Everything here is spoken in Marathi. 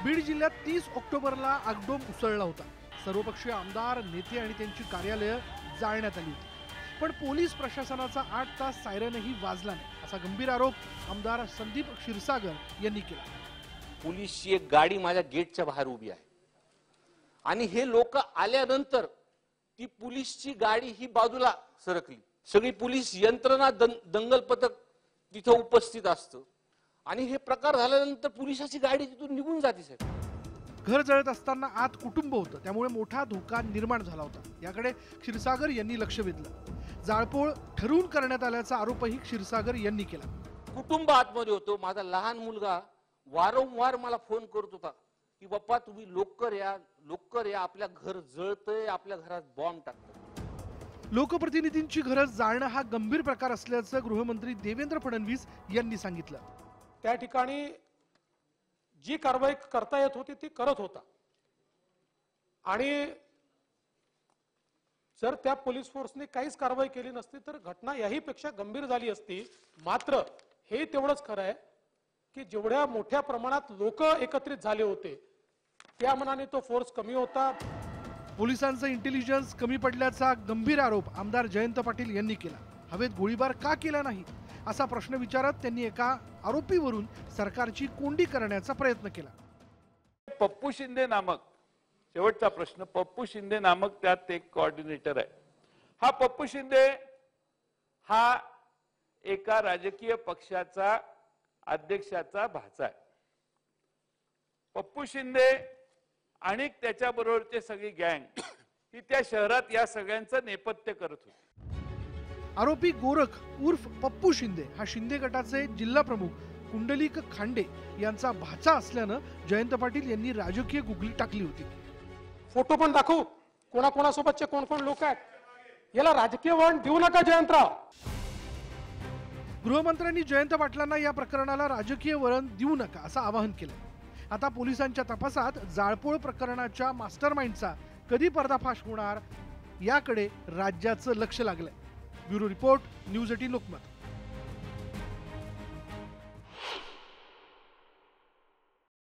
बीड जिल्ह्यात 30 ऑक्टोबरला आगडोंब उसळला होता। सर्वपक्षीय आमदार, नेते आणि त्यांची कार्यालय जाळण्यात आली होती। पण पोलीस प्रशासनाचा 8 तास सायरनही वाजला नाही, असा गंभीर आरोप आमदार संदीप क्षीरसागर यांनी केला। पोलीसची एक गाडी माझ्या गेटच्या बाहेर उभी आहे आणि हे लोक आल्यानंतर ती पोलीसची गाडी ही बाजूला सरकली। सगळी पोलीस यंत्रणा दंगल पथक तिथे उपस्थित असतं आणि हे प्रकार झाल्यानंतर पोलिसाची गाडी तिथून निघून जाते साहेब। घर जळत असताना आत कुटुंब होतं, त्यामुळे मोठा धोका निर्माण झाला होता। याकडे क्षीरसागर यांनी लक्ष वेधलं। जाळपोळ ठरवून करण्यात आल्याचा आरोपही क्षीरसागर यांनी केला। कुटुंब आतमध्ये होतो। माझा लहान मुलगा वारंवार मला फोन करत होता की बाप्पा तुम्ही लवकर या, आपल्या घर जळतंय, आपल्या घरात बॉम्ब टाकतोय। लोकप्रतिनिधींची घरं जाळणं हा गंभीर प्रकार असल्याचं गृहमंत्री देवेंद्र फडणवीस यांनी सांगितलं। त्या ठिकाणी जी कारवाई करता येत होती ती करत होता आणि जर त्या पोलीस फोर्सने काहीच कारवाई केली नसती तर घटना याही पेक्षा गंभीर झाली असती। मात्र हे तेवढंच खरं आहे की जेवढ्या मोठ्या प्रमाणात लोक एकत्रित झाले होते त्या मानाने तो फोर्स कमी होता। पोलिसांचं इंटेलिजन्स कमी पडल्याचा गंभीर आरोप आमदार जयंत पाटील यांनी केला। हवेत गोळीबार का केला नाही असा प्रश्न विचारत त्यांनी एका आरोपीवरून सरकारची कोंडी करण्याचा प्रयत्न केला। पप्पू शिंदे नामक, शेवटचा प्रश्न, पप्पू शिंदे नामक त्यात एक कोऑर्डिनेटर आहे। हा पप्पू शिंदे हा एका राजकीय पक्षाचा अध्यक्षाचा भाचा आहे। पप्पू शिंदे आणि त्याच्याबरोबरचे सगळी गँग ही त्या शहरात या सगळ्यांचं नेपथ्य करत होती। आरोपी गोरख उर्फ पप्पू शिंदे हा शिंदे गटाचे जिल्हा प्रमुख कुंडलिक खांडे यांचा भाचा असल्यानं जयंत पाटील यांनी राजकीय गुगली टाकली होती। फोटो पण दाखवू कोणाकोणासोबतचे कोण कोण लोक आहेत, याला राजकीय वळण देऊ नका जयंतराव। गृहमंत्र्यांनी जयंत पाटलांना या प्रकरणाला राजकीय वळण देऊ नका असं आवाहन केलं। आता पोलिसांच्या तपासात जाळपोळ प्रकरणाच्या मास्टरमाइंडचा कधी पर्दाफाश होणार याकडे राज्याचं लक्ष लागलंय। Bureau report, news 18 Lokmat.